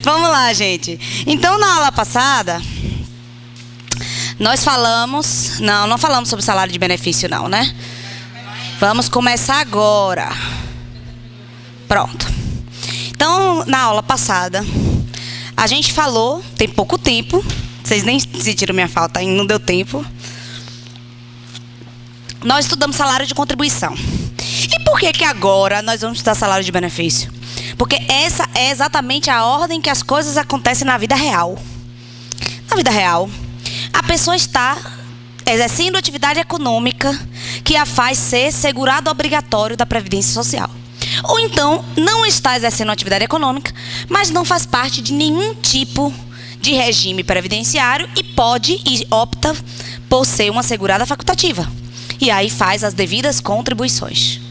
Vamos lá, gente. Então, na aula passada, nós falamos... Não falamos sobre salário de benefício, não, né? Vamos começar agora. Pronto. Então, na aula passada, a gente falou, tem pouco tempo, vocês nem sentiram minha falta, ainda não deu tempo. Nós estudamos salário de contribuição. E por que agora nós vamos estudar salário de benefício? Porque essa é exatamente a ordem que as coisas acontecem na vida real. Na vida real, a pessoa está exercendo atividade econômica que a faz ser segurado obrigatório da Previdência Social. Ou então, não está exercendo atividade econômica, mas não faz parte de nenhum tipo de regime previdenciário e pode e opta por ser uma segurada facultativa. E aí faz as devidas contribuições.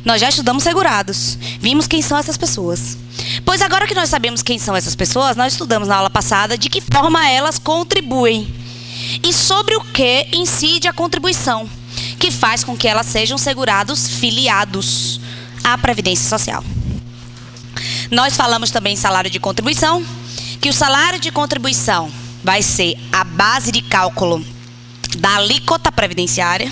Nós já estudamos segurados, vimos quem são essas pessoas. Pois agora que nós sabemos quem são essas pessoas, nós estudamos na aula passada de que forma elas contribuem. E sobre o que incide a contribuição, que faz com que elas sejam segurados filiados à Previdência Social. Nós falamos também em salário de contribuição, que o salário de contribuição vai ser a base de cálculo da alíquota previdenciária,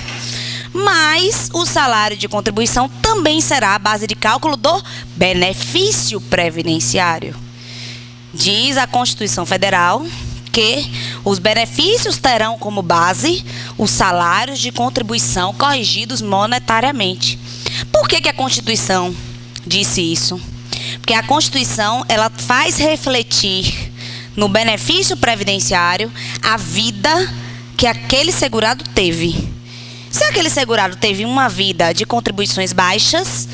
mas o salário de contribuição também será a base de cálculo do benefício previdenciário. Diz a Constituição Federal que os benefícios terão como base os salários de contribuição corrigidos monetariamente. Por que a Constituição disse isso? Porque a Constituição, ela faz refletir no benefício previdenciário a vida que aquele segurado teve. Se aquele segurado teve uma vida de contribuições baixas,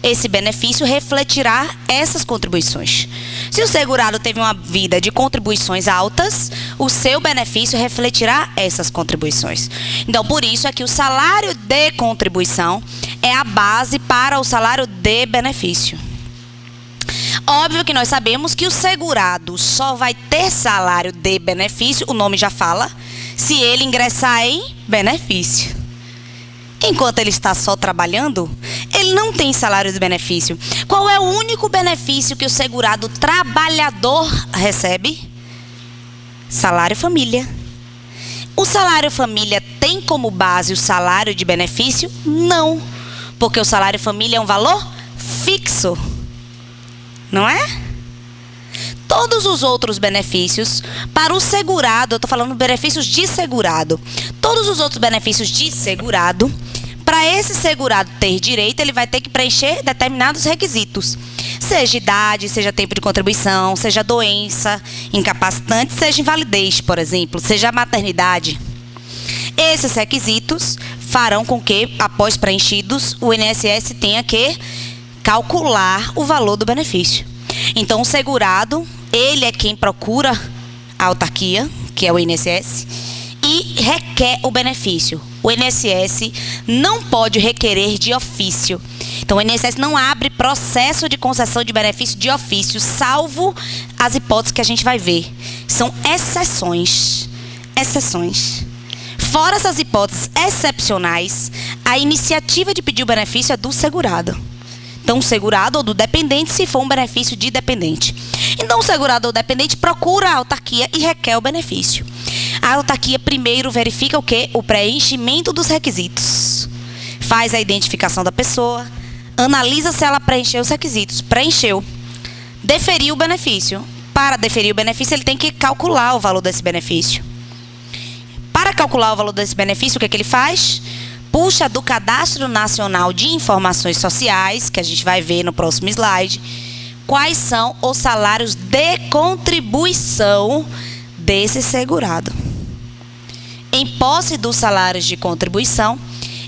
esse benefício refletirá essas contribuições. Se o segurado teve uma vida de contribuições altas, o seu benefício refletirá essas contribuições. Então, por isso é que o salário de contribuição é a base para o salário de benefício. Óbvio que nós sabemos que o segurado só vai ter salário de benefício, o nome já fala, se ele ingressar em benefício. Enquanto ele está só trabalhando, ele não tem salário de benefício. Qual é o único benefício que o segurado trabalhador recebe? Salário família. O salário família tem como base o salário de benefício? Não, porque o salário família é um valor fixo, não é? Todos os outros benefícios para o segurado, eu estou falando benefícios de segurado. Todos os outros benefícios de segurado, para esse segurado ter direito, ele vai ter que preencher determinados requisitos. Seja idade, seja tempo de contribuição, seja doença incapacitante, seja invalidez, por exemplo, seja maternidade. Esses requisitos farão com que, após preenchidos, o INSS tenha que calcular o valor do benefício. Então, o segurado, ele é quem procura a autarquia, que é o INSS, e requer o benefício. O INSS não pode requerer de ofício. Então, o INSS não abre processo de concessão de benefício de ofício, salvo as hipóteses que a gente vai ver. São exceções. Exceções. Fora essas hipóteses excepcionais, a iniciativa de pedir o benefício é do segurado. Então, o segurado ou do dependente, se for um benefício de dependente. Então, o segurado ou dependente procura a autarquia e requer o benefício. A autarquia primeiro verifica o quê? O preenchimento dos requisitos. Faz a identificação da pessoa, analisa se ela preencheu os requisitos. Preencheu. Deferiu o benefício. Para deferir o benefício, ele tem que calcular o valor desse benefício. Para calcular o valor desse benefício, o que ele faz? Puxa do Cadastro Nacional de Informações Sociais, que a gente vai ver no próximo slide, quais são os salários de contribuição desse segurado. Em posse dos salários de contribuição,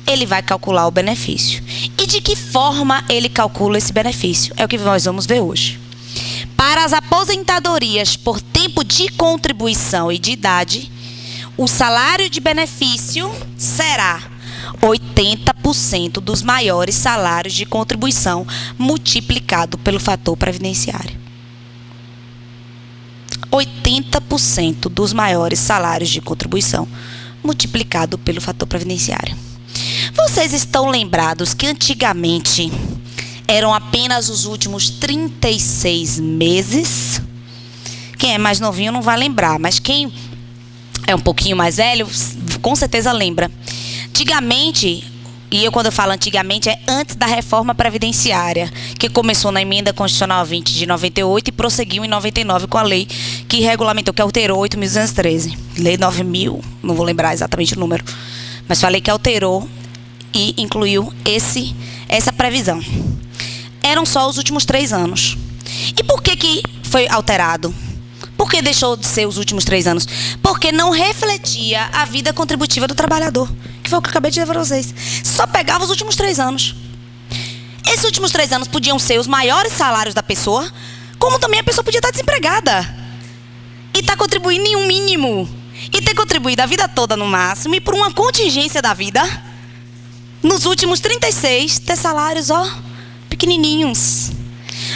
ele vai calcular o benefício. E de que forma ele calcula esse benefício? É o que nós vamos ver hoje. Para as aposentadorias por tempo de contribuição e de idade, o salário de benefício será 80% dos maiores salários de contribuição multiplicado pelo fator previdenciário. 80% dos maiores salários de contribuição multiplicado pelo fator previdenciário. Vocês estão lembrados que antigamente eram apenas os últimos 36 meses Quem é mais novinho não vai lembrar, mas quem é um pouquinho mais velho, com certeza lembra. Antigamente, e quando eu falo antigamente, é antes da reforma previdenciária, que começou na Emenda Constitucional 20 de 98 e prosseguiu em 99 com a lei que regulamentou, que alterou 8.213. Lei 9.000, não vou lembrar exatamente o número, mas falei que alterou e incluiu essa previsão. Eram só os últimos 3 anos. E por que foi alterado? Por que deixou de ser os últimos 3 anos? Porque não refletia a vida contributiva do trabalhador, que foi o que eu acabei de dizer para vocês. Só pegava os últimos 3 anos. Esses últimos 3 anos podiam ser os maiores salários da pessoa, como também a pessoa podia estar desempregada e estar contribuindo em um mínimo, e ter contribuído a vida toda no máximo, e por uma contingência da vida, nos últimos 36, ter salários, pequenininhos.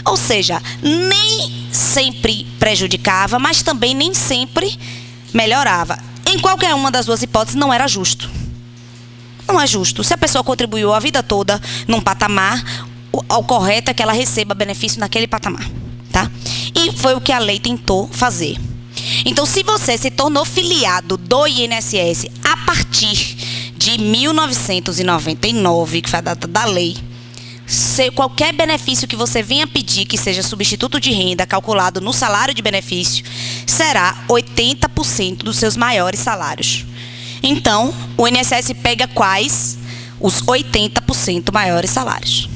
Ou seja, nem sempre prejudicava, mas também nem sempre melhorava. Em qualquer uma das duas hipóteses, não era justo. Não é justo. Se a pessoa contribuiu a vida toda num patamar, o correto é que ela receba benefício naquele patamar, tá? E foi o que a lei tentou fazer. Então, se você se tornou filiado do INSS a partir de 1999, que foi a data da lei, qualquer benefício que você venha pedir, que seja substituto de renda calculado no salário de benefício, será 80% dos seus maiores salários. Então, o INSS pega quais? Os 80% maiores salários.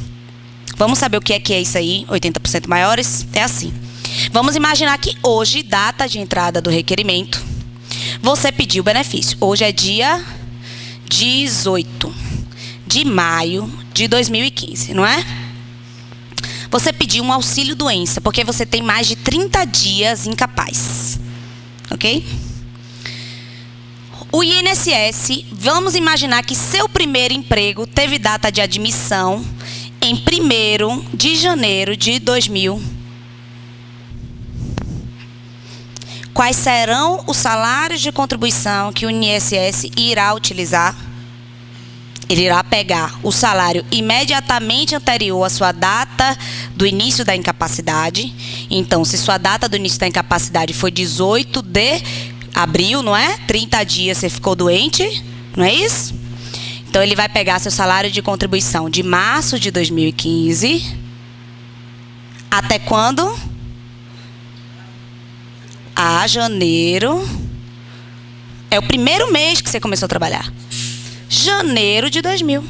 Vamos saber o que é isso aí, 80% maiores? É assim. Vamos imaginar que hoje, data de entrada do requerimento, você pediu o benefício. Hoje é dia 18 de maio de 2015, não é? Você pediu um auxílio-doença, porque você tem mais de 30 dias incapaz. Ok? O INSS, vamos imaginar que seu primeiro emprego teve data de admissão em 1º de janeiro de 2000. Quais serão os salários de contribuição que o INSS irá utilizar? Ele irá pegar o salário imediatamente anterior à sua data do início da incapacidade. Então, se sua data do início da incapacidade foi 18 de abril, não é? 30 dias você ficou doente, não é isso? Então, ele vai pegar seu salário de contribuição de março de 2015 até quando? A janeiro. É o primeiro mês que você começou a trabalhar. Janeiro de 2000.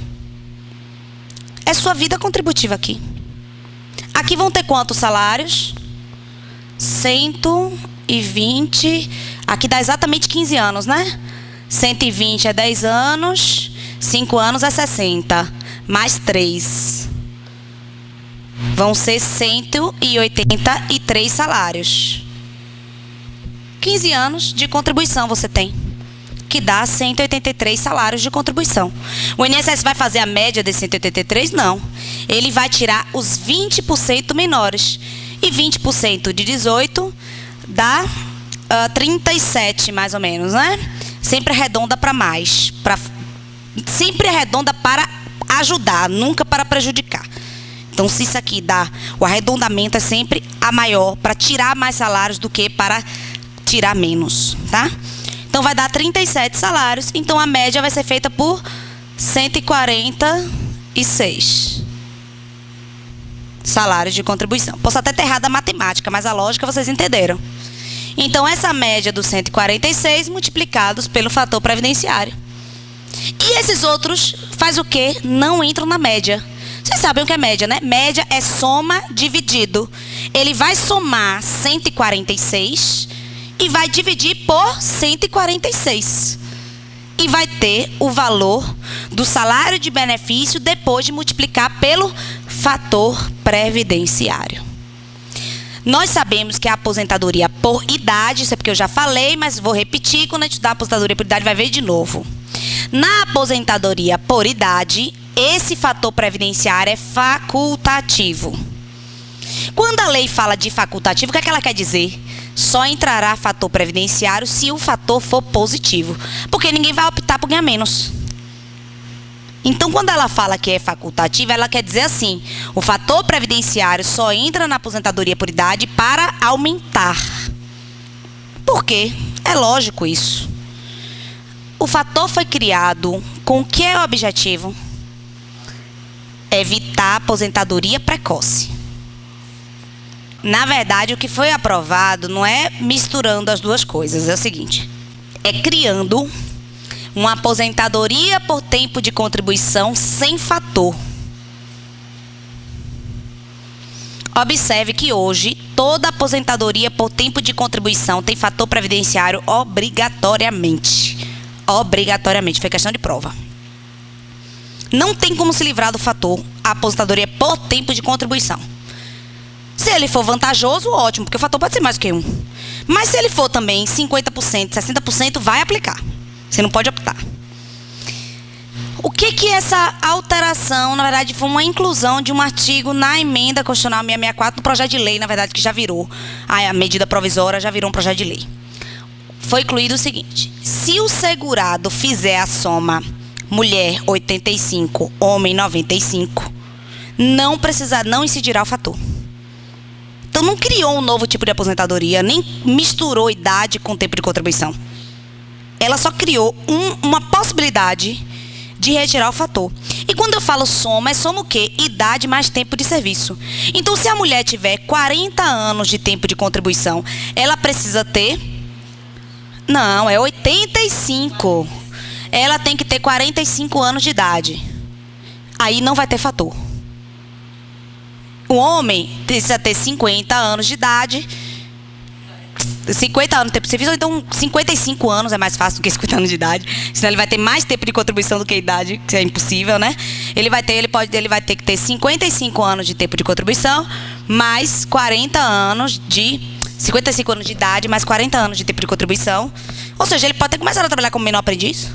É sua vida contributiva aqui. Aqui vão ter quantos salários? 120. Aqui dá exatamente 15 anos, né? 120 é 10 anos. 5 anos é 60. Mais 3. Vão ser 183 salários. 15 anos de contribuição você tem, que dá 183 salários de contribuição. O INSS vai fazer a média desses 183? Não. Ele vai tirar os 20% menores. E 20% de 18 dá 37, mais ou menos, né? Sempre arredonda para mais. Sempre arredonda para ajudar, nunca para prejudicar. Então, se isso aqui dá, o arredondamento é sempre a maior, para tirar mais salários do que para tirar menos, tá? Então, vai dar 37 salários. Então, a média vai ser feita por 146 salários de contribuição. Posso até ter errado a matemática, mas a lógica vocês entenderam. Então, essa média dos 146 multiplicados pelo fator previdenciário. E esses outros faz o quê? Não entram na média. Vocês sabem o que é média, né? Média é soma dividido. Ele vai somar 146 e vai dividir por 146. E vai ter o valor do salário de benefício depois de multiplicar pelo fator previdenciário. Nós sabemos que a aposentadoria por idade, isso é porque eu já falei, mas vou repetir, quando a gente dá aposentadoria por idade vai ver de novo. Na aposentadoria por idade, esse fator previdenciário é facultativo. Quando a lei fala de facultativo, o que é que ela quer dizer? Só entrará fator previdenciário se o fator for positivo. Porque ninguém vai optar por ganhar menos. Então, quando ela fala que é facultativo, ela quer dizer assim: o fator previdenciário só entra na aposentadoria por idade para aumentar. Por quê? É lógico isso. O fator foi criado com que objetivo? Evitar a aposentadoria precoce. Na verdade, o que foi aprovado não é misturando as duas coisas. É o seguinte: é criando uma aposentadoria por tempo de contribuição sem fator. Observe que hoje toda aposentadoria por tempo de contribuição tem fator previdenciário obrigatoriamente. Obrigatoriamente, foi questão de prova. Não tem como se livrar do fator aposentadoria por tempo de contribuição. Se ele for vantajoso, ótimo, porque o fator pode ser mais do que 1. Mas se ele for também 50%, 60%, vai aplicar. Você não pode optar. O que essa alteração, na verdade, foi uma inclusão de um artigo na emenda constitucional 664, no projeto de lei, na verdade, que já virou, a medida provisória já virou um projeto de lei. Foi incluído o seguinte: se o segurado fizer a soma mulher 85, homem 95, não incidirá o fator. Então não criou um novo tipo de aposentadoria, nem misturou idade com tempo de contribuição. Ela só criou uma possibilidade de retirar o fator. E quando eu falo soma, é soma o quê? Idade mais tempo de serviço. Então, se a mulher tiver 40 anos de tempo de contribuição, ela precisa ter... Não, é 85. Ela tem que ter 45 anos de idade. Aí não vai ter fator. O homem precisa ter 50 anos de idade. 50 anos de tempo de serviço, então 55 anos é mais fácil do que 50 anos de idade. Senão ele vai ter mais tempo de contribuição do que a idade, que é impossível, né? Ele vai ter que ter 55 anos de tempo de contribuição, mais 40 anos de... 55 anos de idade, mais 40 anos de tempo de contribuição. Ou seja, ele pode ter começado a trabalhar como menor aprendiz,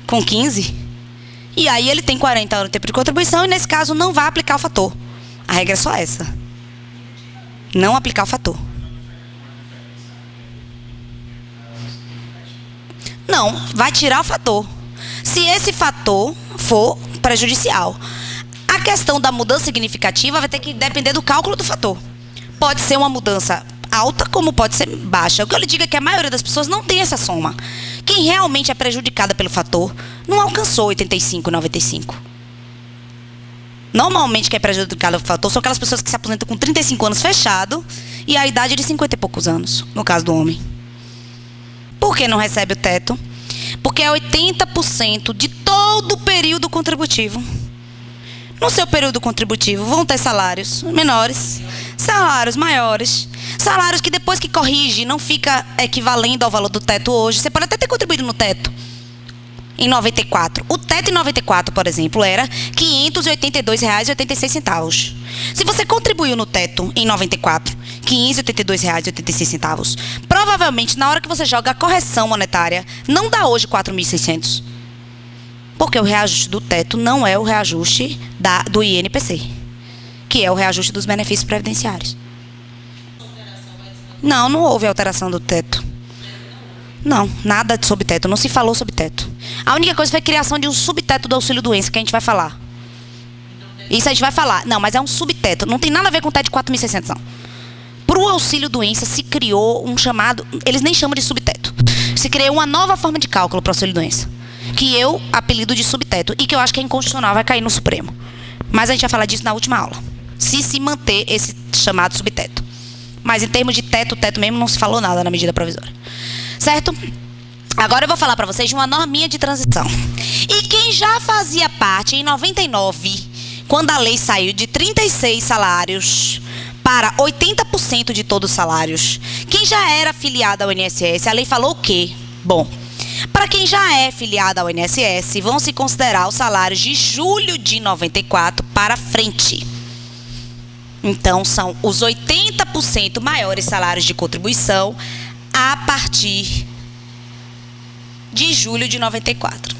com 15. E aí ele tem 40 anos de tempo de contribuição e, nesse caso, não vai aplicar o fator. A regra é só essa. Não aplicar o fator. Não, vai tirar o fator. Se esse fator for prejudicial. A questão da mudança significativa vai ter que depender do cálculo do fator. Pode ser uma mudança alta, como pode ser baixa. O que eu lhe digo é que a maioria das pessoas não tem essa soma. Quem realmente é prejudicada pelo fator não alcançou 85, 95. Normalmente, quem é prejudicado pelo fator são aquelas pessoas que se aposentam com 35 anos fechado e a idade é de 50 e poucos anos, no caso do homem. Por que não recebe o teto? Porque é 80% de todo o período contributivo. No seu período contributivo vão ter salários menores, salários maiores, salários que depois que corrige não fica equivalendo ao valor do teto hoje. Você pode até ter contribuído no teto em 94. O teto em 94, por exemplo, era R$ 582,86. Se você contribuiu no teto em 94, R$ 582,86, provavelmente na hora que você joga a correção monetária, não dá hoje 4.600. Porque o reajuste do teto não é o reajuste do INPC, que é o reajuste dos benefícios previdenciários. Não houve alteração do teto. Não, nada de subteto, não se falou sobre teto. A única coisa foi a criação de um subteto do auxílio-doença, que a gente vai falar. Isso a gente vai falar. Não, mas é um subteto, não tem nada a ver com o teto de 4.600, não. Para o auxílio-doença se criou um chamado, eles nem chamam de subteto. Se criou uma nova forma de cálculo para o auxílio-doença, que eu apelido de subteto, e que eu acho que é inconstitucional, vai cair no Supremo. Mas a gente vai falar disso na última aula. Se manter esse chamado subteto. Mas em termos de teto mesmo, não se falou nada na medida provisória. Certo? Agora eu vou falar para vocês de uma norminha de transição. E quem já fazia parte em 99, quando a lei saiu de 36 salários para 80% de todos os salários, quem já era filiado ao INSS, a lei falou o quê? Bom, para quem já é filiado ao INSS, vão se considerar os salários de julho de 94 para frente. Então, são os 80% maiores salários de contribuição a partir de julho de 94.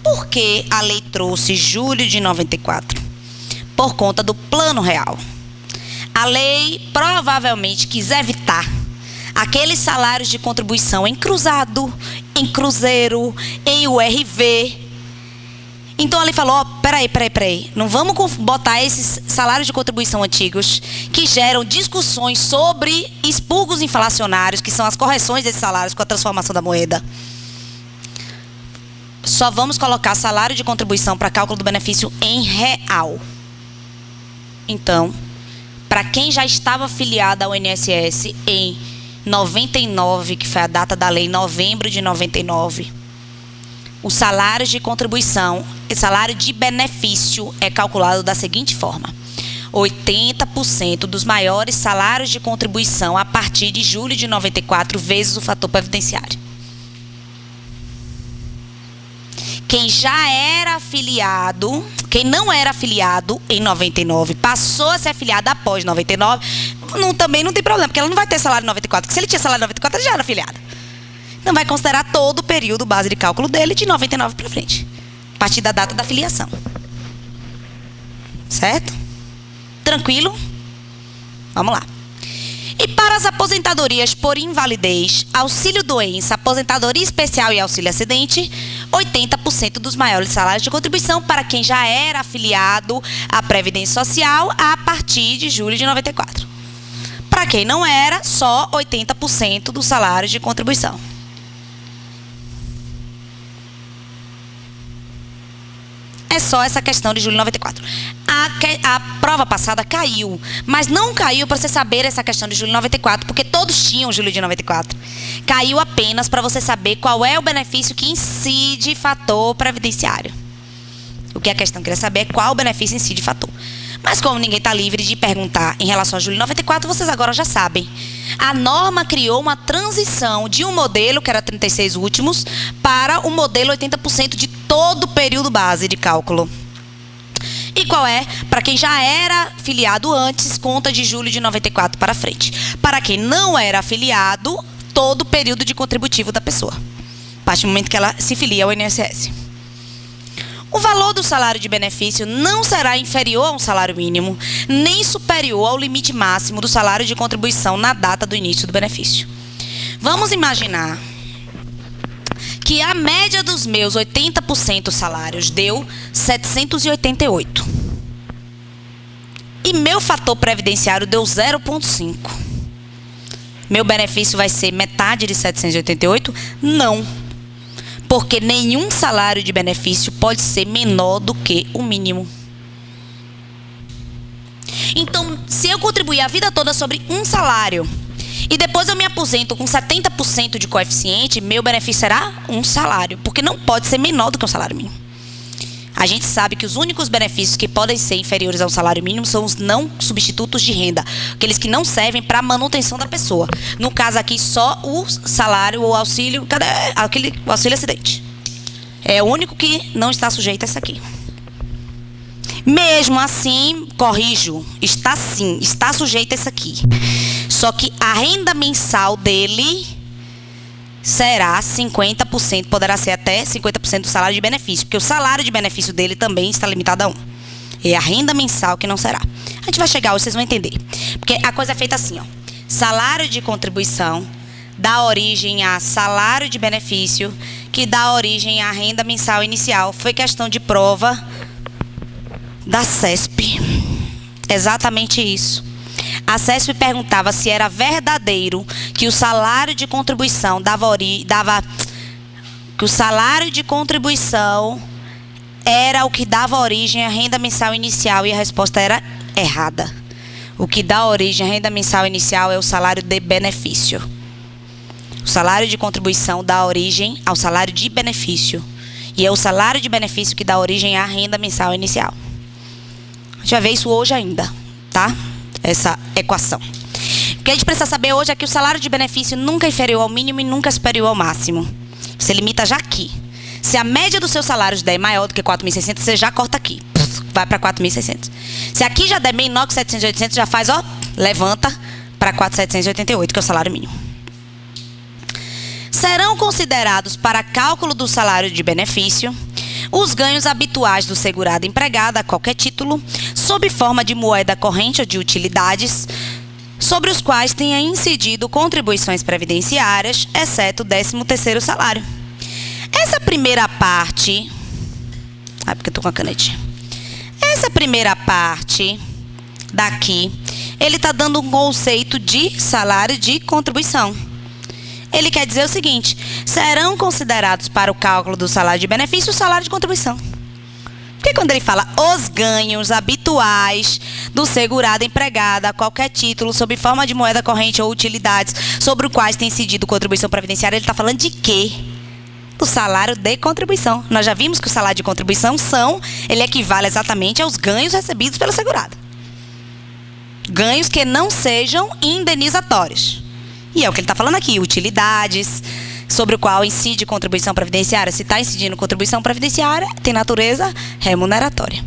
Por que a lei trouxe julho de 94? Por conta do Plano Real. A lei provavelmente quis evitar aqueles salários de contribuição em cruzado, em cruzeiro, em URV, Então ali falou, ó, peraí. Não vamos botar esses salários de contribuição antigos que geram discussões sobre expurgos inflacionários, que são as correções desses salários com a transformação da moeda. Só vamos colocar salário de contribuição para cálculo do benefício em real. Então, para quem já estava afiliado ao INSS em 99, que foi a data da lei, novembro de 99, o salário de contribuição, o salário de benefício é calculado da seguinte forma: 80% dos maiores salários de contribuição a partir de julho de 94 vezes o fator previdenciário. Quem já era afiliado, quem não era afiliado em 99, passou a ser afiliado após 99, também não tem problema, porque ela não vai ter salário em 94, porque se ele tinha salário em 94, ele já era afiliado. Não vai considerar todo o período base de cálculo dele de 99 para frente, a partir da data da filiação. Certo? Tranquilo? Vamos lá. E para as aposentadorias por invalidez, auxílio-doença, aposentadoria especial e auxílio-acidente, 80% dos maiores salários de contribuição para quem já era afiliado à Previdência Social a partir de julho de 94. Para quem não era, só 80% do salário de contribuição. É só essa questão de julho de 94. A prova passada caiu, mas não caiu para você saber essa questão de julho de 94, porque todos tinham julho de 94. Caiu apenas para você saber qual é o benefício que incide fator previdenciário. O que a questão queria saber é qual o benefício incide fator. Mas como ninguém está livre de perguntar em relação a julho de 94, vocês agora já sabem. A norma criou uma transição de um modelo, que era 36 últimos, para o modelo 80% de todo o período base de cálculo. E qual é? Para quem já era afiliado antes, conta de julho de 94 para frente. Para quem não era afiliado, todo o período de contributivo da pessoa, a partir do momento que ela se filia ao INSS. O valor do salário de benefício não será inferior a um salário mínimo, nem superior ao limite máximo do salário de contribuição na data do início do benefício. Vamos imaginar que a média dos meus 80% salários deu 788. E meu fator previdenciário deu 0,5. Meu benefício vai ser metade de 788? Não. Porque nenhum salário de benefício pode ser menor do que o mínimo. Então, se eu contribuir a vida toda sobre um salário e depois eu me aposento com 70% de coeficiente, meu benefício será um salário, porque não pode ser menor do que um salário mínimo. A gente sabe que os únicos benefícios que podem ser inferiores ao salário mínimo são os não substitutos de renda, aqueles que não servem para a manutenção da pessoa. No caso aqui, só o salário ou auxílio, o auxílio acidente. É o único que não está sujeito a essa aqui. Mesmo assim, corrijo, está sim, está sujeito a essa aqui. Só que a renda mensal dele será 50%, poderá ser até 50% do salário de benefício, porque o salário de benefício dele também está limitado a 1. É a renda mensal que não será. A gente vai chegar hoje, vocês vão entender. Porque a coisa é feita assim, ó. Salário de contribuição dá origem a salário de benefício, que dá origem à renda mensal inicial. Foi questão de prova da CESP. Exatamente isso. A CESP perguntava se era verdadeiro que o salário de contribuição que o salário de contribuição era o que dava origem à renda mensal inicial, e a resposta era errada. O que dá origem à renda mensal inicial é o salário de benefício. O salário de contribuição dá origem ao salário de benefício, e é o salário de benefício que dá origem à renda mensal inicial. A gente vai ver isso hoje ainda, tá? Essa equação. O que a gente precisa saber hoje é que o salário de benefício nunca é inferior ao mínimo e nunca é superior ao máximo. Você limita já aqui. Se a média dos seus salários der maior do que 4.600, você já corta aqui. Vai para 4.600. Se aqui já der menor que 700, já faz, ó, levanta para 4.788, que é o salário mínimo. Serão considerados para cálculo do salário de benefício os ganhos habituais do segurado empregado a qualquer título, sob forma de moeda corrente ou de utilidades, sobre os quais tenha incidido contribuições previdenciárias, exceto o 13º salário. Essa primeira parte Ah, porque eu tô com a canetinha. Essa primeira parte daqui, ele está dando um conceito de salário de contribuição. Ele quer dizer o seguinte: serão considerados para o cálculo do salário de benefício o salário de contribuição. Porque quando ele fala os ganhos habituais do segurado empregado a qualquer título, sob forma de moeda corrente ou utilidades, sobre os quais tem incidido contribuição previdenciária, ele está falando de quê? Do salário de contribuição. Nós já vimos que o salário de contribuição ele equivale exatamente aos ganhos recebidos pelo segurado. Ganhos que não sejam indenizatórios. E é o que ele está falando aqui: utilidades, sobre o qual incide contribuição previdenciária. Se está incidindo contribuição previdenciária, tem natureza remuneratória,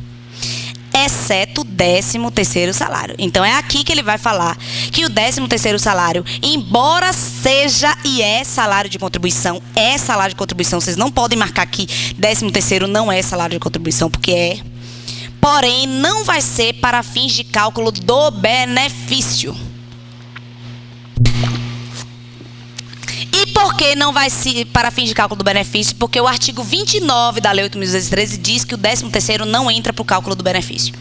exceto o 13º salário. Então é aqui que ele vai falar que o 13º salário, embora seja e é salário de contribuição, vocês não podem marcar aqui 13º não é salário de contribuição, porque é. Porém, não vai ser para fins de cálculo do benefício. E por que não vai ser para fins de cálculo do benefício? Porque o artigo 29 da Lei 8.213 diz que o 13º não entra para o cálculo do benefício.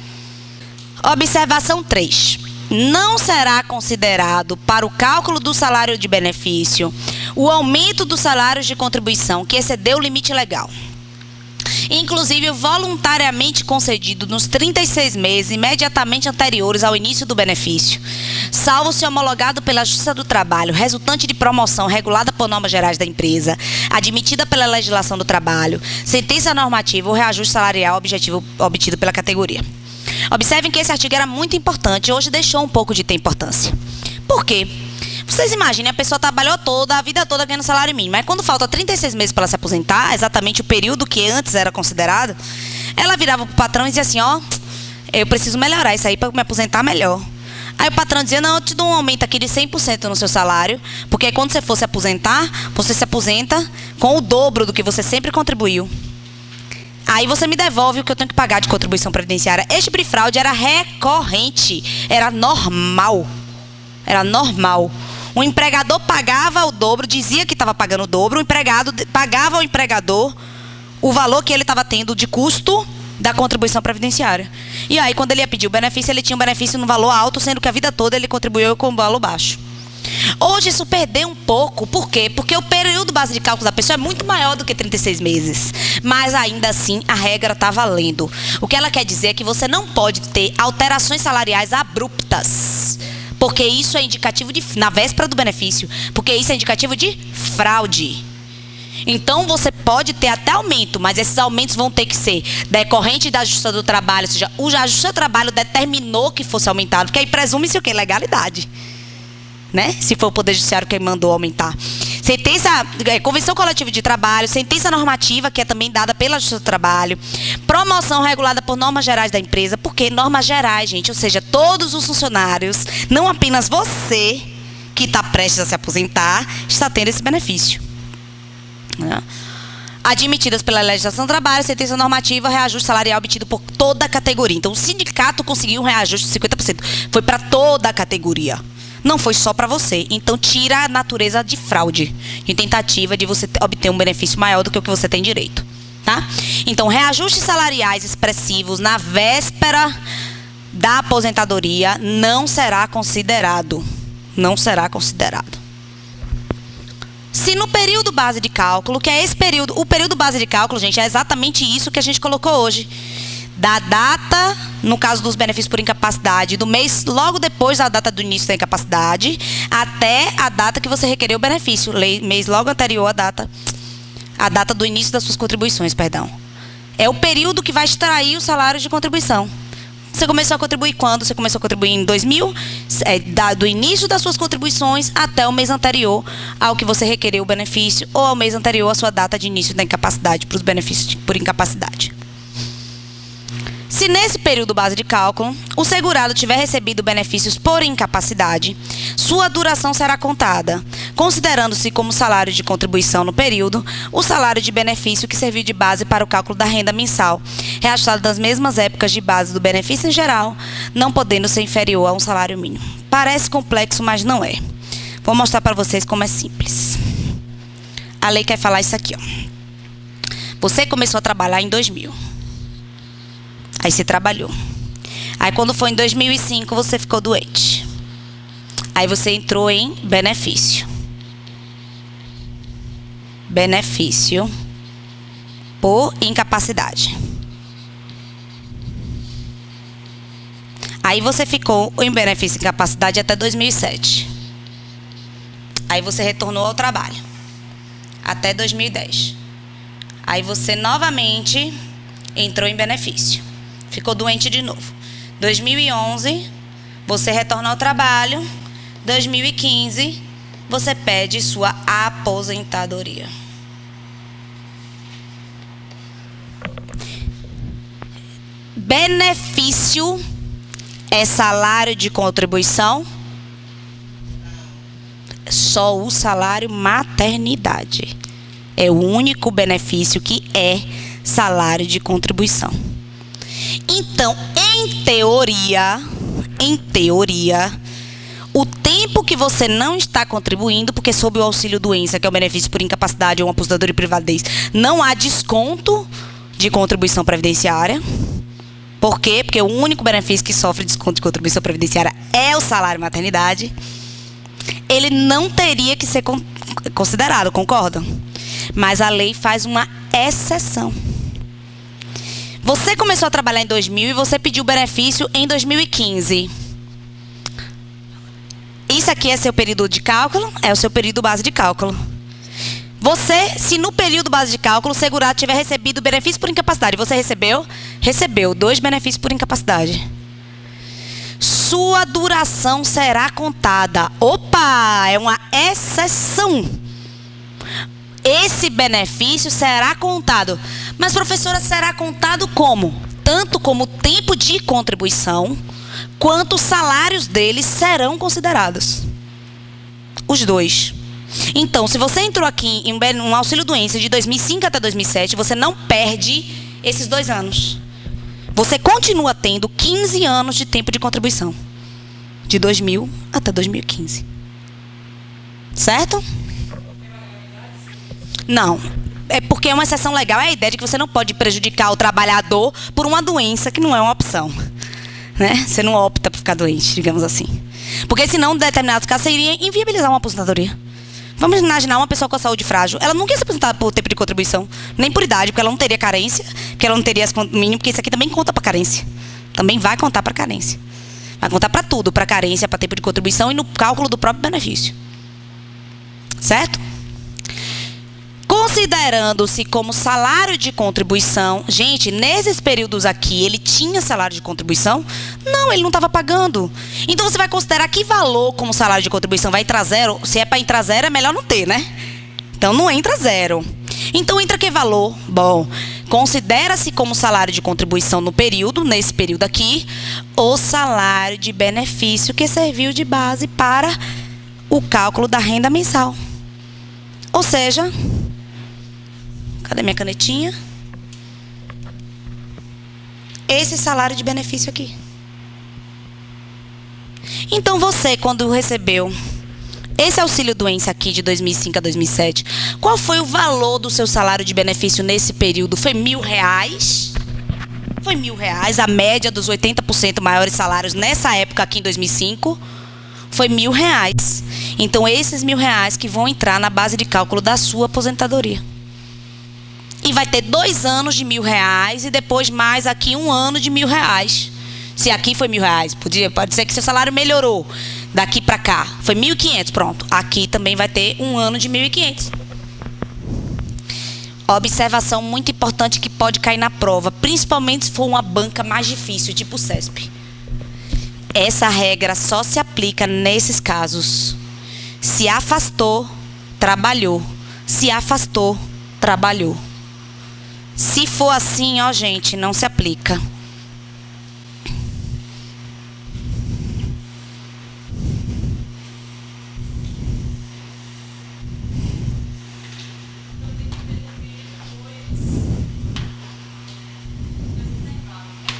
Observação 3. Não será considerado para o cálculo do salário de benefício o aumento dos salários de contribuição que excedeu o limite legal, inclusive voluntariamente concedido nos 36 meses imediatamente anteriores ao início do benefício, salvo se homologado pela Justiça do Trabalho, resultante de promoção regulada por normas gerais da empresa, admitida pela legislação do trabalho, sentença normativa ou reajuste salarial objetivo obtido pela categoria. Observem que esse artigo era muito importante, hoje deixou um pouco de ter importância. Por quê? Vocês imaginem, a pessoa trabalhou a vida toda ganhando salário mínimo, mas quando falta 36 meses para ela se aposentar, exatamente o período que antes era considerado, ela virava para o patrão e dizia assim: ó, eu preciso melhorar isso aí para me aposentar melhor. Aí o patrão dizia: não, eu te dou um aumento aqui de 100% no seu salário, porque aí quando você for se aposentar, você se aposenta com o dobro do que você sempre contribuiu. Aí você me devolve o que eu tenho que pagar de contribuição previdenciária. Este tipo de fraude era recorrente, era normal. Era normal. O empregador pagava o dobro, dizia que estava pagando o dobro, o empregado pagava ao empregador o valor que ele estava tendo de custo da contribuição previdenciária. E aí, quando ele ia pedir o benefício, ele tinha um benefício no valor alto, sendo que a vida toda ele contribuiu com um valor baixo. Hoje isso perdeu um pouco. Por quê? Porque o período base de cálculo da pessoa é muito maior do que 36 meses. Mas ainda assim a regra está valendo. O que ela quer dizer é que você não pode ter alterações salariais abruptas, porque isso é indicativo na véspera do benefício, porque isso é indicativo de fraude. Então você pode ter até aumento, mas esses aumentos vão ter que ser decorrente da Justiça do Trabalho, ou seja, a Justiça do Trabalho determinou que fosse aumentado, porque aí presume-se o quê? Legalidade. Né? Se for o Poder Judiciário que mandou aumentar. Convenção coletiva de trabalho, sentença normativa, que é também dada pela Justiça do Trabalho, promoção regulada por normas gerais da empresa, porque normas gerais, gente, ou seja, todos os funcionários, não apenas você que está prestes a se aposentar, está tendo esse benefício. Né? Admitidas pela legislação do trabalho, sentença normativa, reajuste salarial obtido por toda a categoria. Então, o sindicato conseguiu um reajuste de 50%. Foi para toda a categoria. Não foi só para você. Então, tira a natureza de fraude, de tentativa de você obter um benefício maior do que o que você tem direito. Tá? Então, reajustes salariais expressivos na véspera da aposentadoria não será considerado. Não será considerado. Se no período base de cálculo, que é esse período, o período base de cálculo, gente, é exatamente isso que a gente colocou hoje. Da data, no caso dos benefícios por incapacidade, do mês logo depois da data do início da incapacidade, até a data que você requereu o benefício, mês logo anterior à data do início das suas contribuições, perdão. É o período que vai extrair o salário de contribuição. Você começou a contribuir quando? Você começou a contribuir em 2000, do início das suas contribuições até o mês anterior ao que você requereu o benefício, ou ao mês anterior à sua data de início da incapacidade para os benefícios por incapacidade. Se nesse período base de cálculo, o segurado tiver recebido benefícios por incapacidade, sua duração será contada, considerando-se como salário de contribuição no período, o salário de benefício que serviu de base para o cálculo da renda mensal, reajustado das mesmas épocas de base do benefício em geral, não podendo ser inferior a um salário mínimo. Parece complexo, mas não é. Vou mostrar para vocês como é simples. A lei quer falar isso aqui, ó. Você começou a trabalhar em 2000. Aí você trabalhou. Aí quando foi em 2005, você ficou doente. Aí você entrou em benefício. Benefício por incapacidade. Aí você ficou em benefício e incapacidade até 2007. Aí você retornou ao trabalho. Até 2010. Aí você novamente entrou em benefício. Ficou doente de novo. 2011, você retorna ao trabalho. 2015, você pede sua aposentadoria. Benefício é salário de contribuição? Só o salário maternidade. É o único benefício que é salário de contribuição. Então, em teoria, o tempo que você não está contribuindo, porque sob o auxílio doença, que é o benefício por incapacidade ou uma aposentadoria e privadez, não há desconto de contribuição previdenciária. Por quê? Porque o único benefício que sofre desconto de contribuição previdenciária é o salário maternidade. Ele não teria que ser considerado, concordam? Mas a lei faz uma exceção. Você começou a trabalhar em 2000 e você pediu benefício em 2015. Isso aqui é seu período de cálculo? É o seu período base de cálculo. Você, se no período base de cálculo o segurado tiver recebido benefício por incapacidade, você recebeu? Recebeu 2 benefícios por incapacidade. Sua duração será contada. Opa, é uma exceção. Esse benefício será contado. Mas, professora, será contado como? Tanto como o tempo de contribuição, quanto os salários deles serão considerados. Os dois. Então, se você entrou aqui em um auxílio-doença de 2005 até 2007, você não perde esses 2 anos. Você continua tendo 15 anos de tempo de contribuição. De 2000 até 2015. Certo? Não. É porque é uma exceção legal. É a ideia de que você não pode prejudicar o trabalhador por uma doença que não é uma opção. Né? Você não opta por ficar doente, digamos assim. Porque senão, em determinados casos, você iria inviabilizar uma aposentadoria. Vamos imaginar uma pessoa com a saúde frágil. Ela nunca ia se aposentar por tempo de contribuição, nem por idade, porque ela não teria carência, porque ela não teria mínimo, porque isso aqui também conta para carência. Também vai contar para carência. Vai contar para tudo, para carência, para tempo de contribuição e no cálculo do próprio benefício. Certo? Considerando-se como salário de contribuição, gente, nesses períodos aqui, ele tinha salário de contribuição? Não, ele não estava pagando. Então, você vai considerar que valor como salário de contribuição? Vai entrar zero? Se é para entrar zero, é melhor não ter, né? Então, não entra zero. Então, entra que valor? Bom, considera-se como salário de contribuição no período, nesse período aqui, o salário de benefício que serviu de base para o cálculo da renda mensal. Ou seja... Cadê minha canetinha? Esse salário de benefício aqui. Então você, quando recebeu esse auxílio-doença aqui de 2005 a 2007, qual foi o valor do seu salário de benefício nesse período? Foi R$1.000? Foi R$1.000. A média dos 80% maiores salários nessa época aqui em 2005 foi R$1.000. Então esses R$1.000 que vão entrar na base de cálculo da sua aposentadoria. E vai ter 2 anos de R$1.000 e depois mais aqui 1 ano de R$1.000. Se aqui foi R$1.000, pode ser que seu salário melhorou daqui para cá. Foi 1.500, pronto. Aqui também vai ter 1 ano de 1.500. Observação muito importante que pode cair na prova, principalmente se for uma banca mais difícil, tipo o CESP. Essa regra só se aplica nesses casos. Se afastou, trabalhou. Se afastou, trabalhou. Se for assim, ó, gente, não se aplica.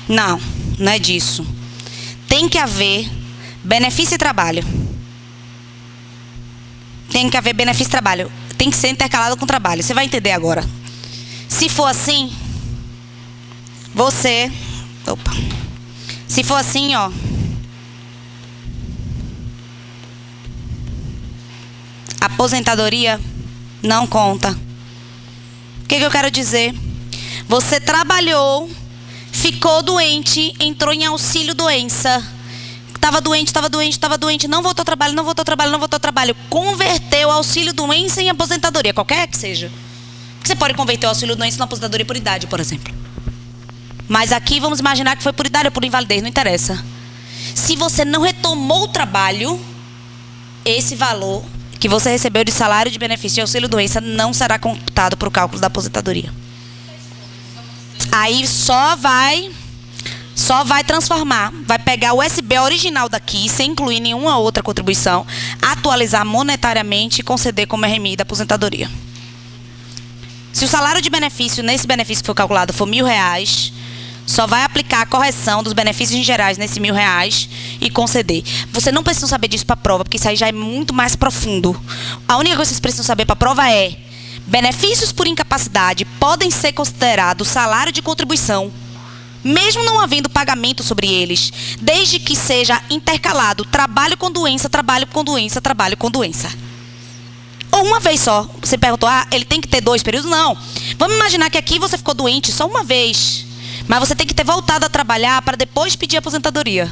Não, não é disso. Tem que haver benefício e trabalho. Tem que haver benefício e trabalho. Tem que ser intercalado com trabalho. Você vai entender agora. Se for assim, você Opa. Se for assim, ó. Aposentadoria não conta. O que eu quero dizer? Você trabalhou, ficou doente, entrou em auxílio doença. Estava doente, não voltou ao trabalho. Converteu o auxílio doença em aposentadoria, qualquer que seja. Você pode converter o auxílio doença em aposentadoria por idade, por exemplo. Mas aqui vamos imaginar que foi por idade ou por invalidez, não interessa. Se você não retomou o trabalho, esse valor que você recebeu de salário de benefício e auxílio doença não será computado para o cálculo da aposentadoria. Aí só vai transformar, vai pegar o SB original daqui, sem incluir nenhuma outra contribuição, atualizar monetariamente e conceder como RMI da aposentadoria. Se o salário de benefício, nesse benefício que foi calculado, for R$1.000, só vai aplicar a correção dos benefícios em gerais nesse R$1.000 e conceder. Você não precisa saber disso para a prova, porque isso aí já é muito mais profundo. A única coisa que vocês precisam saber para a prova é: benefícios por incapacidade podem ser considerados salário de contribuição, mesmo não havendo pagamento sobre eles, desde que seja intercalado trabalho com doença, trabalho com doença, trabalho com doença. Ou uma vez só. Você perguntou, ele tem que ter 2 períodos? Não. Vamos imaginar que aqui você ficou doente só uma vez, mas você tem que ter voltado a trabalhar para depois pedir aposentadoria.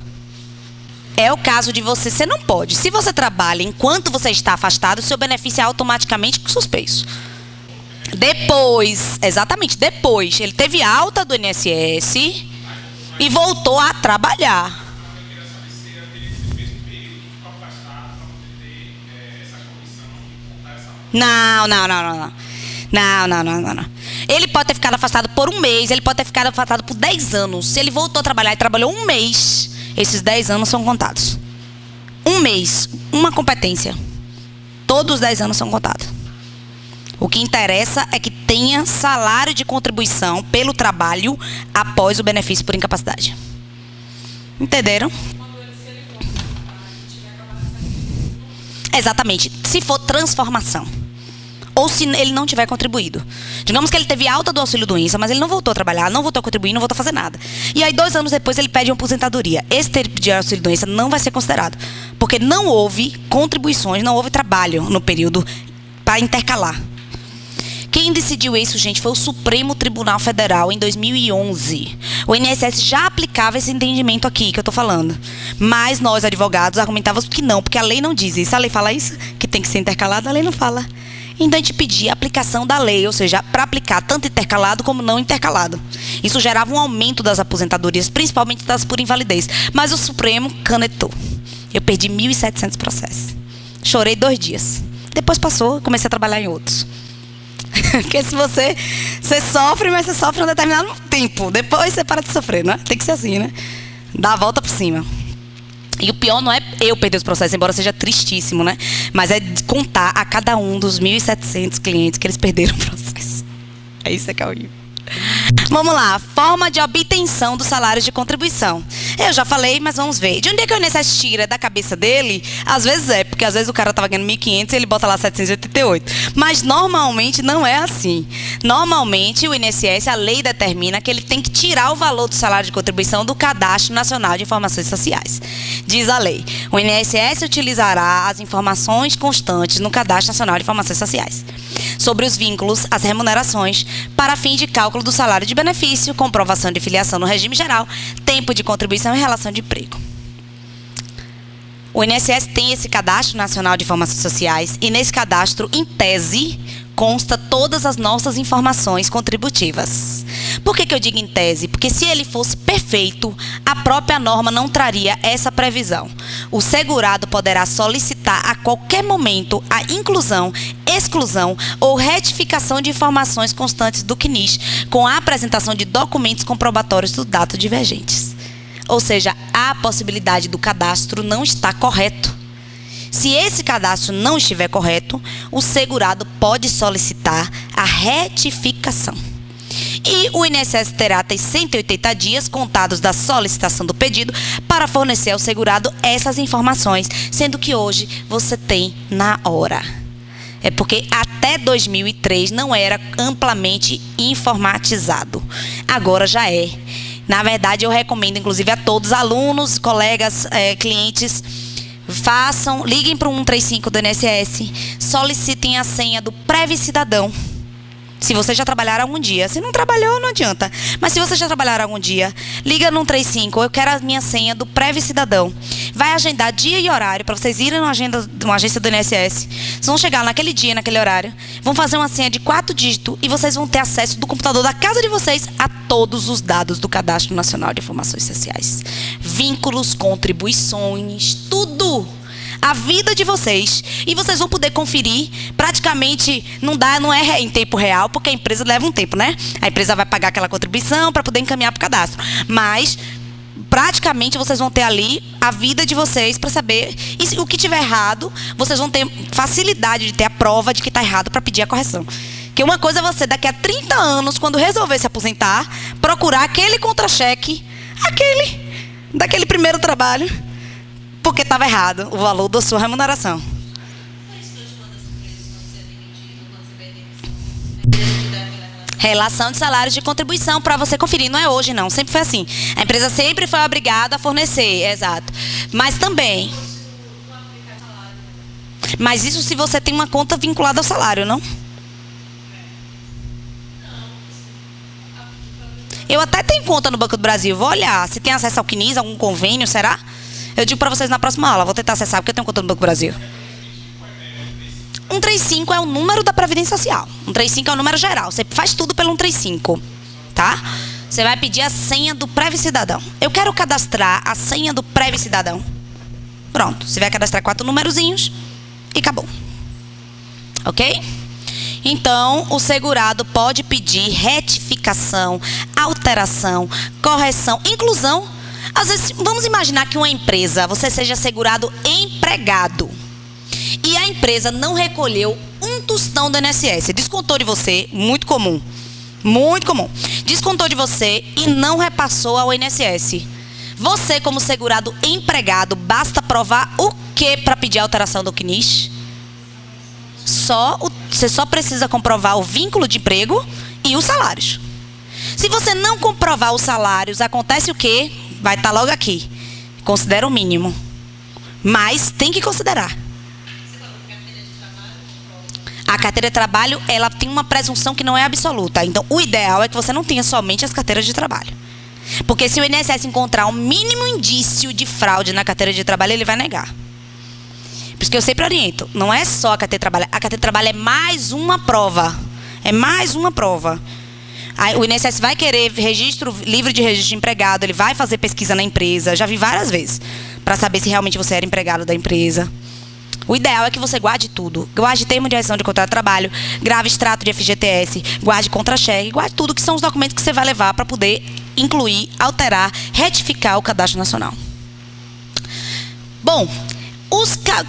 É o caso de você não pode. Se você trabalha enquanto você está afastado, seu benefício é automaticamente suspenso. Depois, ele teve alta do INSS e voltou a trabalhar. Não. Ele pode ter ficado afastado por 1 mês, ele pode ter ficado afastado por 10 anos. Se ele voltou a trabalhar e trabalhou 1 mês, esses 10 anos são contados. 1 mês, uma competência. Todos os 10 anos são contados. O que interessa é que tenha salário de contribuição pelo trabalho após o benefício por incapacidade. Entenderam? Exatamente. Se for transformação. Ou se ele não tiver contribuído. Digamos que ele teve alta do auxílio doença, mas ele não voltou a trabalhar, não voltou a contribuir, não voltou a fazer nada. E aí 2 anos depois ele pede uma aposentadoria. Esse tipo de auxílio doença não vai ser considerado. Porque não houve contribuições, não houve trabalho no período para intercalar. Quem decidiu isso, gente, foi o Supremo Tribunal Federal em 2011. O INSS já aplicava esse entendimento aqui que eu estou falando. Mas nós, advogados, argumentávamos que não, porque a lei não diz isso. A lei fala isso, que tem que ser intercalado, a lei não fala. Então a gente pedia a aplicação da lei, ou seja, para aplicar tanto intercalado como não intercalado. Isso gerava um aumento das aposentadorias, principalmente das por invalidez. Mas o Supremo canetou. Eu perdi 1.700 processos. Chorei 2 dias. Depois passou, comecei a trabalhar em outros. Porque se você sofre, mas você sofre um determinado tempo. Depois você para de sofrer, não é? Tem que ser assim, né? Dá a volta por cima. E o pior não é eu perder os processos, embora seja tristíssimo, né? Mas é contar a cada um dos 1.700 clientes que eles perderam o processo. É isso que é horrível. Vamos lá, forma de obtenção dos salários de contribuição. Eu já falei, mas vamos ver. De onde é que o INSS tira da cabeça dele? Às vezes porque às vezes o cara estava ganhando 1.500 e ele bota lá 788. Mas normalmente não é assim. Normalmente o INSS, a lei determina que ele tem que tirar o valor do salário de contribuição do Cadastro Nacional de Informações Sociais. Diz a lei, o INSS utilizará as informações constantes no Cadastro Nacional de Informações Sociais sobre os vínculos, as remunerações, para fim de cálculo do salário de benefício, comprovação de filiação no regime geral, tempo de contribuição e relação de emprego. O INSS tem esse Cadastro Nacional de Informações Sociais e nesse cadastro, em tese, consta todas as nossas informações contributivas. Por que eu digo em tese? Porque se ele fosse perfeito, a própria norma não traria essa previsão. O segurado poderá solicitar a qualquer momento a inclusão, exclusão ou retificação de informações constantes do CNIS com a apresentação de documentos comprobatórios dos dados divergentes. Ou seja, a possibilidade do cadastro não estar correto. Se esse cadastro não estiver correto, o segurado pode solicitar a retificação. E o INSS terá até 180 dias contados da solicitação do pedido para fornecer ao segurado essas informações, sendo que hoje você tem na hora. É porque até 2003 não era amplamente informatizado. Agora já é. Na verdade, eu recomendo, inclusive, a todos, alunos, colegas, clientes, liguem para o 135 do INSS, solicitem a senha do Previ Cidadão. Se você já trabalhar algum dia. Se não trabalhou, não adianta. Mas se você já trabalhar algum dia, liga no 135, eu quero a minha senha do Previ Cidadão. Vai agendar dia e horário para vocês irem numa agência do INSS. Vocês vão chegar naquele dia, naquele horário, vão fazer uma senha de 4 dígitos e vocês vão ter acesso do computador da casa de vocês a todos os dados do Cadastro Nacional de Informações Sociais. Vínculos, contribuições, tudo. A vida de vocês. E vocês vão poder conferir. Praticamente não é em tempo real, porque a empresa leva um tempo, né? A empresa vai pagar aquela contribuição para poder encaminhar para o cadastro. Mas praticamente vocês vão ter ali a vida de vocês para saber. E se o que tiver errado, vocês vão ter facilidade de ter a prova de que está errado para pedir a correção. Que uma coisa é você, daqui a 30 anos, quando resolver se aposentar, procurar aquele contra-cheque, daquele primeiro trabalho, porque estava errado o valor da sua remuneração. Relação de salários de contribuição para você conferir. Não é hoje, não. Sempre foi assim. A empresa sempre foi obrigada a fornecer. Exato. Mas também... Mas isso se você tem uma conta vinculada ao salário, não? Eu até tenho conta no Banco do Brasil. Vou olhar. Se tem acesso ao CNIS, algum convênio, será? Eu digo para vocês na próxima aula. Vou tentar acessar, porque eu tenho conta no Banco do Brasil. 135 é o número da Previdência Social. 135 é o número geral. Você faz tudo pelo 135, tá? Você vai pedir a senha do Previ Cidadão. Eu quero cadastrar a senha do Previ Cidadão. Pronto. Você vai cadastrar 4 numerozinhos e acabou. Ok? Então, o segurado pode pedir retificação, alteração, correção, inclusão. Às vezes, vamos imaginar que uma empresa, você seja segurado empregado. E a empresa não recolheu um tostão do INSS. Descontou de você, muito comum. Muito comum. Descontou de você e não repassou ao INSS. Você, como segurado empregado, basta provar o que para pedir a alteração do CNIS? Você só precisa comprovar o vínculo de emprego e os salários. Se você não comprovar os salários, acontece o quê? Vai estar logo aqui. Considera o mínimo. Mas tem que considerar. A carteira de trabalho, ela tem uma presunção que não é absoluta. Então, o ideal é que você não tenha somente as carteiras de trabalho. Porque se o INSS encontrar um mínimo indício de fraude na carteira de trabalho, ele vai negar. Por isso que eu sempre oriento. Não é só a carteira de trabalho. A carteira de trabalho é mais uma prova. É mais uma prova. O INSS vai querer livro de registro de empregado, ele vai fazer pesquisa na empresa, já vi várias vezes, para saber se realmente você era empregado da empresa. O ideal é que você guarde tudo. Guarde termo de rescisão de contrato de trabalho, grave extrato de FGTS, guarde contra-cheque, guarde tudo que são os documentos que você vai levar para poder incluir, alterar, retificar o Cadastro Nacional. Bom,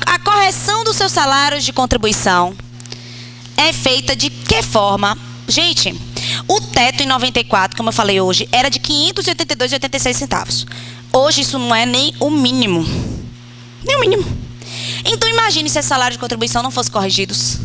a correção dos seus salários de contribuição é feita de que forma? Gente, o teto em 94, como eu falei hoje, era de R$ 582,86. Hoje isso não é nem o mínimo. Nem o mínimo. Então imagine se esse salário de contribuição não fosse corrigidos.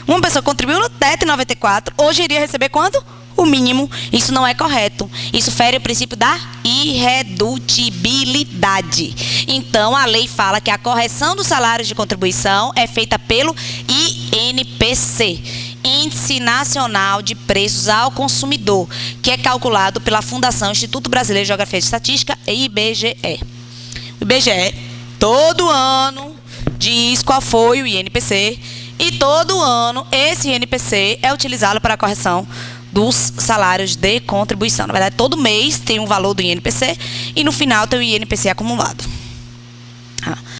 Uma pessoa contribuiu no teto em 94, hoje iria receber quanto? O mínimo. Isso não é correto. Isso fere o princípio da irredutibilidade. Então a lei fala que a correção dos salários de contribuição é feita pelo INPC. Índice Nacional de Preços ao Consumidor, que é calculado pela Fundação Instituto Brasileiro de Geografia e Estatística, IBGE. O IBGE, todo ano, diz qual foi o INPC, e todo ano esse INPC é utilizado para a correção dos salários de contribuição. Na verdade, todo mês tem um valor do INPC e no final tem o INPC acumulado.